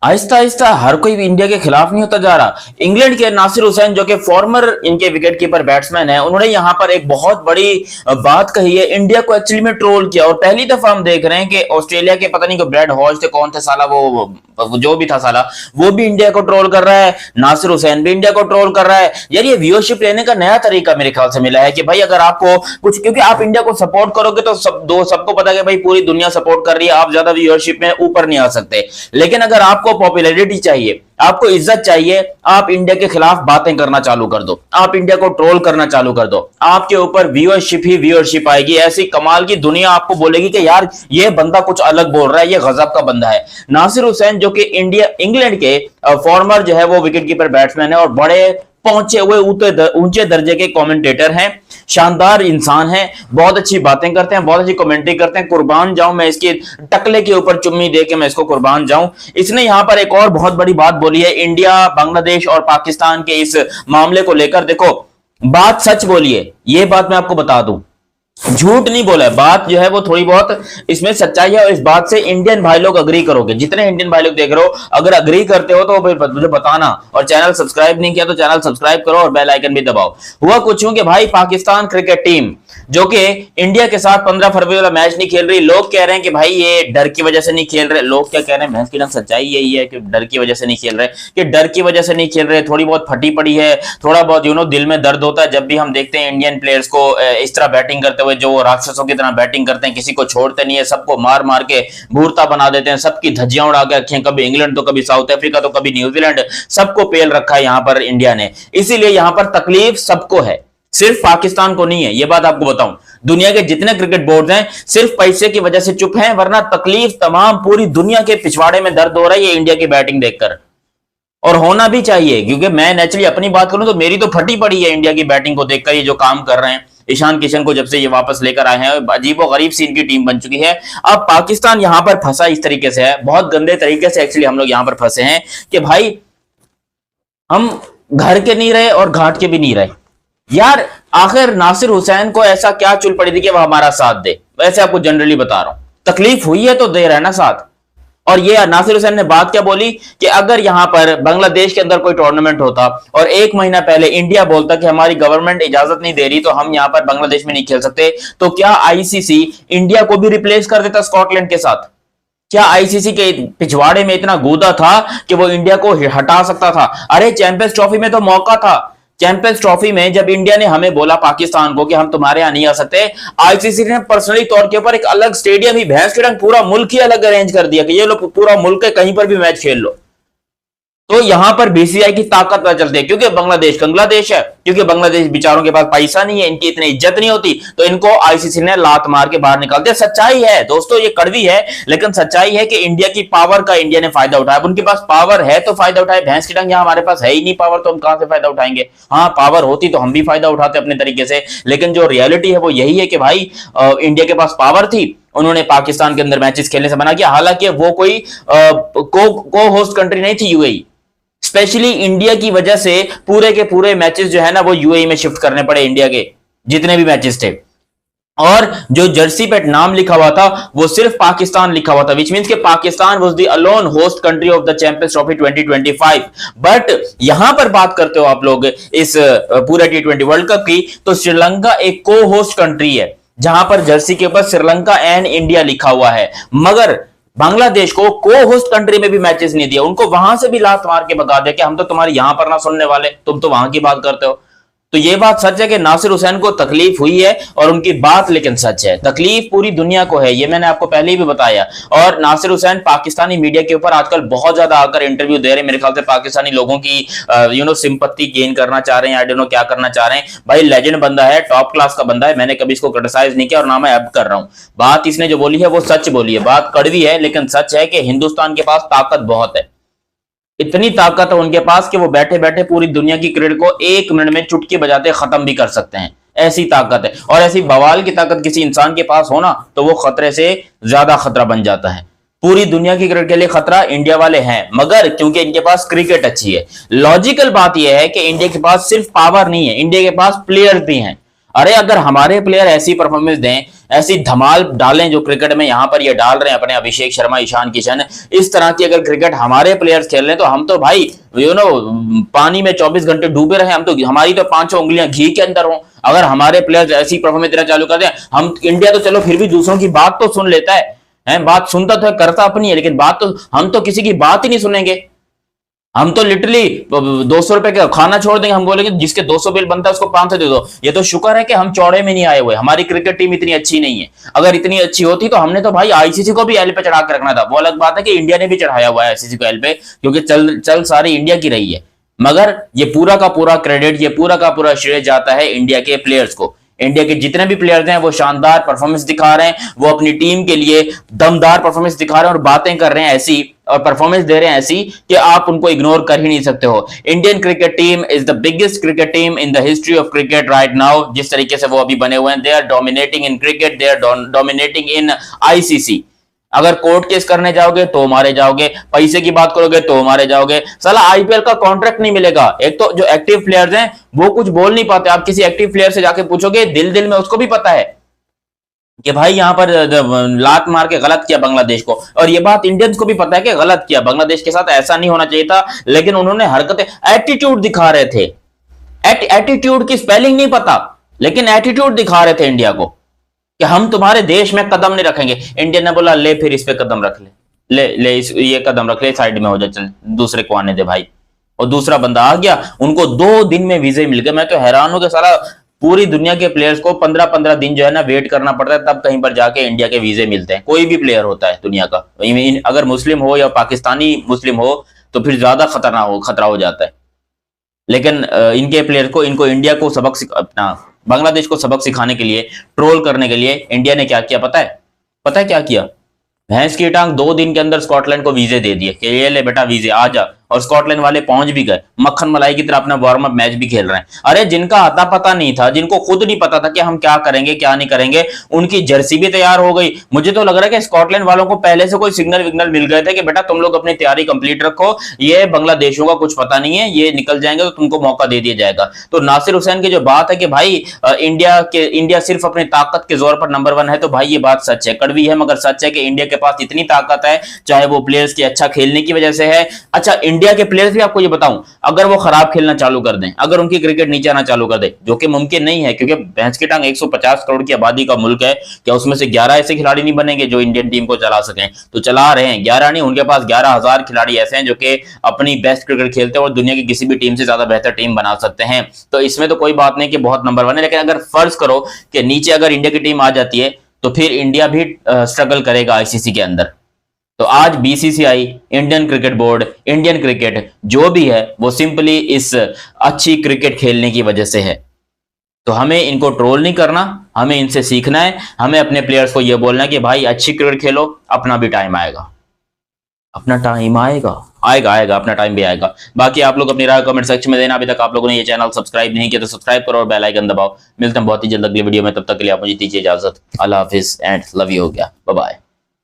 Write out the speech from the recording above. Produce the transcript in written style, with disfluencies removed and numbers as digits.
आहिस्ता आहिस्ता हर कोई भी इंडिया के खिलाफ नहीं होता जा रहा। इंग्लैंड के नासिर हुसैन जो कि फॉर्मर इनके विकेट कीपर बैट्समैन है, उन्होंने यहां पर एक बहुत बड़ी बात कही है, इंडिया को एक्चुअली में ट्रोल किया। और पहली दफा हम देख रहे हैं कि ऑस्ट्रेलिया के पता नहीं को ब्रैड हॉज थे, कौन थे साला, वो जो भी था साला, वो भी इंडिया को ट्रोल कर रहा है, नासिर हुसैन भी इंडिया को ट्रोल कर रहा है। यार ये व्यूअरशिप लेने का नया तरीका मेरे ख्याल से मिला है कि भाई अगर आपको कुछ, क्योंकि आप इंडिया को सपोर्ट करोगे तो सबको पता है कि भाई पूरी दुनिया सपोर्ट कर रही है, आप ज्यादा व्यूअरशिप में ऊपर नहीं आ सकते। लेकिन अगर आपको पॉपुलैरिटी चाहिए, आपको इज्जत चाहिए, आप इंडिया के खिलाफ बातें करना चालू कर दो, आप इंडिया को ट्रोल करना चालू कर दो, आपके ऊपर व्यूअरशिप ही व्यूअरशिप आएगी। ऐसी कमाल की दुनिया आपको बोलेगी कि यार ये बंदा कुछ अलग बोल रहा है, ये गजब का बंदा है। नासिर हुसैन जो कि इंग्लैंड के फॉर्मर जो है वो विकेट कीपर बैट्समैन है और बड़े पहुंचे हुए ऊंचे दर्जे के कमेंटेटर हैं, शानदार इंसान हैं, बहुत अच्छी बातें करते हैं, बहुत अच्छी कमेंट्री करते हैं। कुर्बान जाऊं मैं इसके टकले के ऊपर चुम्मी दे के मैं इसको कुर्बान जाऊं। इसने यहां पर एक और बहुत बड़ी बात बोली है इंडिया, बांग्लादेश और पाकिस्तान के इस मामले को लेकर। देखो, बात सच बोली है, ये बात मैं आपको बता दूं, झूठ नहीं बोला है। बात जो है वो थोड़ी बहुत इसमें सच्चाई है और इस बात से इंडियन भाई लोग अग्री करोगे। जितने इंडियन भाई लोग देख रहे हो, अगर अग्री करते हो तो मुझे बताना, और चैनल सब्सक्राइब नहीं किया तो चैनल सब्सक्राइब करो और बेल आइकन भी दबाओ। हुआ कुछ यूं कि भाई पाकिस्तान क्रिकेट टीम जो कि इंडिया के साथ 15 फरवरी वाला मैच नहीं खेल रही, लोग कह रहे हैं कि भाई ये डर की वजह से नहीं खेल रहे। लोग क्या कह रहे हैं, मैच की सच्चाई यही है कि डर की वजह से नहीं खेल रहे, कि डर की वजह से नहीं खेल रहे, थोड़ी बहुत फटी पड़ी है, थोड़ा बहुत दिल में दर्द होता है जब भी हम देखते हैं इंडियन प्लेयर्स को इस तरह बैटिंग करते हुए, जो राक्षसों की तरह बैटिंग करते हैं, किसी को छोड़ते नहीं है, सबको मार मार के भूरता बना देते हैं, सबकी धज्जियां उड़ा के रखी हैं, कभी इंग्लैंड तो कभी साउथ अफ्रीका तो कभी न्यूजीलैंड, सबको पेल रखा है यहां पर इंडिया ने। इसीलिए यहां पर तकलीफ सबको है, सिर्फ पाकिस्तान को नहीं है। ये बात आपको बताऊं, दुनिया के जितने क्रिकेट बोर्ड हैं सिर्फ पैसे की वजह से चुप हैं, वरना तकलीफ तमाम पूरी दुनिया के पिछवाड़े में दर्द हो रहा है ये इंडिया की बैटिंग देखकर। और होना भी चाहिए, क्योंकि मैं नेचुरली अपनी बात करूं तो मेरी तो फटी पड़ी है इंडिया की बैटिंग को देखकर। ये जो काम कर रहे हैं ईशान किशन को जब से ये वापस लेकर आए हैं, अजीबो गरीब सी इनकी टीम बन चुकी है। अब पाकिस्तान यहां पर फंसा इस तरीके से है, बहुत गंदे तरीके से एक्चुअली हम लोग यहां पर फंसे हैं कि भाई हम घर के नहीं रहे और घाट के भी नहीं रहे। यार आखिर नासिर हुसैन को ऐसा क्या चुल पड़ी थी कि वह हमारा साथ दे? वैसे आपको जनरली बता रहा हूं, तकलीफ हुई है तो दे रहा है ना साथ। और ये नासिर हुसैन ने बात क्या बोली कि अगर यहां पर बांग्लादेश के अंदर कोई टूर्नामेंट होता और 1 महीना पहले इंडिया बोलता कि हमारी गवर्नमेंट इजाजत नहीं दे रही तो हम यहां पर बांग्लादेश में नहीं खेल सकते, तो क्या आईसीसी इंडिया को भी रिप्लेस कर देता स्कॉटलैंड के साथ? क्या आईसीसी के पिछवाड़े में इतना गूदा था कि वो इंडिया को हटा सकता था? अरे चैंपियंस ट्रॉफी में तो मौका था। चैंपियंस ट्रॉफी में जब इंडिया ने हमें बोला पाकिस्तान को कि हम तुम्हारे यहां नहीं आ सकते, आईसीसी ने पर्सनली तौर के ऊपर एक अलग स्टेडियम ही, भैंस के रंग पूरा मुल्क ही अलग अरेंज कर दिया कि ये लोग पूरा मुल्क कहीं पर भी मैच खेल लो। तो यहां पर बीसीसीआई की ताकत पता चलती है, क्योंकि बांग्लादेश है, क्योंकि बांग्लादेश बेचारों के पास पैसा नहीं है, इनकी इतनी इज्जत नहीं होती, तो इनको आईसीसी ने लात मार के बाहर निकाल दिया। सच्चाई है दोस्तों, ये कड़वी है लेकिन सच्चाई है कि इंडिया की पावर का इंडिया ने फायदा उठाया। उनके पास पावर है तो फायदा उठाए, भैंस की टंग, यहां हमारे पास है ही नहीं पावर, तो हम कहां से फायदा उठाएंगे? हाँ, पावर होती तो हम भी फायदा उठाते अपने तरीके से, लेकिन जो रियलिटी है वो यही है कि भाई इंडिया के पास पावर थी, उन्होंने पाकिस्तान के अंदर मैचेस खेलने से मना किया। हालांकि वो कोई को होस्ट कंट्री नहीं थी यूएई, स्पेशली इंडिया की वजह से पूरे के पूरे मैचेस जो है ना वो यूएई में शिफ्ट करने पड़े, इंडिया के जितने भी मैचेस थे। और जो जर्सी पे नाम लिखा हुआ था वो सिर्फ पाकिस्तान लिखा हुआ था, विच मींस कि Pakistan was the alone host country of the champions trophy 2025। But यहां पर बात करते हो आप लोग इस पूरे T20 वर्ल्ड कप की, तो श्रीलंका एक को होस्ट कंट्री है जहां पर जर्सी के ऊपर श्रीलंका एंड इंडिया लिखा हुआ है, मगर बांग्लादेश को को होस्ट कंट्री में भी मैचेस नहीं दिया, उनको वहां से भी लात मार के भगा दिया कि हम तो तुम्हारी यहां पर ना सुनने वाले, तुम तो वहां की बात करते हो। तो ये बात सच है कि नासिर हुसैन को तकलीफ हुई है और उनकी बात लेकिन सच है, तकलीफ पूरी दुनिया को है, ये मैंने आपको पहले ही भी बताया। और नासिर हुसैन पाकिस्तानी मीडिया के ऊपर आजकल बहुत ज्यादा आकर इंटरव्यू दे रहे हैं, मेरे ख्याल से पाकिस्तानी लोगों की सिंपत्ति गेन करना चाह रहे हैं, आई डोंट नो क्या करना चाह रहे हैं। भाई लेजेंड बंदा है, टॉप क्लास का बंदा है, मैंने कभी इसको क्रिटिसाइज नहीं किया और ना मैं अब कर रहा हूं। बात इसने जो बोली है वो सच बोली है, बात कड़वी है लेकिन सच है कि हिंदुस्तान के पास ताकत बहुत है, इतनी ताकत है उनके पास कि वो बैठे बैठे पूरी दुनिया की क्रिकेट को 1 मिनट में चुटकी बजाते खत्म भी कर सकते हैं, ऐसी ताकत है। और ऐसी बवाल की ताकत किसी इंसान के पास हो ना तो वो खतरे से ज्यादा खतरा बन जाता है। पूरी दुनिया की क्रिकेट के लिए खतरा इंडिया वाले हैं, मगर क्योंकि इनके पास क्रिकेट अच्छी है। लॉजिकल बात यह है कि इंडिया के पास सिर्फ पावर नहीं है, इंडिया के पास प्लेयर भी हैं। अरे अगर हमारे प्लेयर ऐसी परफॉर्मेंस दें, ऐसी धमाल डालें जो क्रिकेट में यहाँ पर ये डाल रहे हैं अपने अभिषेक शर्मा, ईशान किशन। इस तरह की अगर क्रिकेट हमारे प्लेयर्स खेल रहे हैं तो हम तो भाई पानी में 24 घंटे डूबे रहे, हम तो हमारी तो 5 उंगलियां घी के अंदर हो। अगर हमारे प्लेयर्स ऐसी परफॉर्मेंस देना चालू कर दें, हम इंडिया तो चलो फिर भी दूसरों की बात तो सुन लेता है, बात सुनता तो है, करता अपनी है, लेकिन बात तो हम तो किसी की बात ही नहीं सुनेंगे। हम तो लिटरली 200 रुपए का खाना छोड़ देंगे, हम बोलेंगे जिसके 200 बिल बनता है उसको 500 दे दो। ये तो शुक्र है कि हम चौड़े में नहीं आए हुए, हमारी क्रिकेट टीम इतनी अच्छी नहीं है। अगर इतनी अच्छी होती तो हमने तो भाई आईसीसी को भी एल पे चढ़ा के रखना था। वो अलग बात है कि इंडिया ने भी चढ़ाया हुआ है आईसीसी को एल पे, क्योंकि चल सारी इंडिया की रही है, मगर ये पूरा का पूरा क्रेडिट, ये पूरा का पूरा श्रेय जाता है इंडिया के प्लेयर्स को। इंडिया के जितने भी प्लेयर्स हैं वो शानदार परफॉर्मेंस दिखा रहे हैं, वो अपनी टीम के लिए दमदार परफॉर्मेंस दिखा रहे हैं और बातें कर रहे हैं ऐसी और परफॉर्मेंस दे रहे हैं ऐसी कि आप उनको इग्नोर कर ही नहीं सकते हो। Indian cricket team is the biggest cricket team in the history of cricket right now. जिस तरीके से वो अभी बने हुए हैं, they are dominating in cricket, they are dominating in ICC. अगर कोर्ट केस करने जाओगे तो मारे जाओगे, पैसे की बात करोगे तो मारे जाओगे। साला आईपीएल का कॉन्ट्रैक्ट नहीं मिलेगा। एक तो जो एक्टिव प्लेयर्स हैं वो कुछ बोल नहीं पाते। आप किसी एक्टिव प्लेयर से जाके पूछोगे, दिल दिल में उसको भी पता है कि भाई यहां पर लात मार के गलत किया बांग्लादेश को, और ये बात इंडियंस को भी पता है कि गलत किया, बांग्लादेश के साथ ऐसा नहीं होना चाहिए था, लेकिन उन्होंने हरकतें, एटीट्यूड दिखा रहे थे। एटीट्यूड की स्पेलिंग नहीं पता, लेकिन एटीट्यूड दिखा रहे थे इंडिया को कि हम तुम्हारे देश में कदम नहीं रखेंगे। इंडिया ने बोला ले फिर इस पे कदम रख ले ये कदम रख ले, साइड में हो जा, चल दूसरे को आने दे भाई। और दूसरा बंदा आ गया, उनको 2 दिन में वीजे मिल गए। मैं तो हैरान हूं कि सारा पूरी दुनिया के प्लेयर्स को 15-15 दिन जो है ना वेट करना पड़ता है, तब कहीं पर जाके इंडिया के वीजे मिलते हैं। कोई भी प्लेयर होता है दुनिया का, अगर मुस्लिम हो या पाकिस्तानी मुस्लिम हो तो फिर ज्यादा खतरा हो जाता है। लेकिन इनके प्लेयर को, इनको इंडिया को अपना बांग्लादेश को सबक सिखाने के लिए, ट्रोल करने के लिए इंडिया ने क्या किया पता है क्या किया? भैंस की टांग 2 दिन के अंदर स्कॉटलैंड को वीजे दे दिए कि ये ले बेटा वीजे, आ जा। और स्कॉटलैंड वाले पहुंच भी गए, मक्खन मलाई की तरह अपना वार्म अप मैच भी खेल रहे हैं। अरे जिनका आता पता नहीं था, जिनको खुद नहीं पता था कि हम क्या करेंगे क्या नहीं करेंगे, उनकी जर्सी भी तैयार हो गई। मुझे तो लग रहा है कि स्कॉटलैंड वालों को पहले से कोई सिग्नल विग्नल मिल गए थे कि बेटा तुम लोग अपनी तैयारी कंप्लीट रखो, ये बांग्लादेशियों का कुछ पता नहीं है, ये निकल जाएंगे तो तुमको मौका दे दिया जाएगा। तो नासिर हुसैन की जो बात है कि भाई इंडिया सिर्फ अपनी ताकत के जोर पर नंबर 1 है, तो भाई ये बात सच है, कड़वी है मगर सच है कि इंडिया के पास इतनी ताकत है, चाहे वो प्लेयर्स के अच्छा खेलने की वजह से है। अच्छा, इंडिया के प्लेयर्स भी आपको ये बताऊं, अगर वो खराब खेलना चालू कर दें, अगर उनकी क्रिकेट नीचे आना चालू कर दे, जो कि मुमकिन नहीं है क्योंकि भैंस की टांग 150 करोड़ की आबादी का मुल्क है, क्या उसमें से 11 ऐसे खिलाड़ी नहीं बनेंगे जो इंडियन टीम को चला सकें? तो चला रहे हैं, 11 नहीं, उनके पास 11,000 खिलाड़ी ऐसे हैं जो कि अपनी बेस्ट क्रिकेट खेलते हैं और दुनिया की किसी भी टीम से ज्यादा बेहतर टीम बना सकते हैं। तो इसमें तो कोई बात नहीं कि बहुत नंबर 1 है, लेकिन अगर फर्ज करो कि नीचे अगर इंडिया की टीम आ जाती है तो फिर इंडिया भी स्ट्रगल करेगा आईसीसी के अंदर। तो आज BCCI, Indian cricket board, Indian cricket जो भी है वो सिंपली इस अच्छी क्रिकेट खेलने की वजह से है। तो हमें इनको ट्रोल नहीं करना, हमें इनसे सीखना है, हमें अपने प्लेयर्स को यह बोलना है कि भाई अच्छी क्रिकेट खेलो, अपना भी टाइम आएगा, अपना टाइम आएगा, अपना टाइम भी आएगा। बाकी आप लोग अपनी राय कमेंट सेक्शन में देना। अभी तक आप लोगों ने ये चैनल सब्सक्राइब नहीं किया तो सब्सक्राइब करो और बेल आइकन दबाओ। मिलते हैं बहुत ही जल्द अगली वीडियो में, तब तक के लिए आप मुझे दीजिए इजाजत। अल्लाह हाफिज एंड लव यू हो गया, बाय बाय।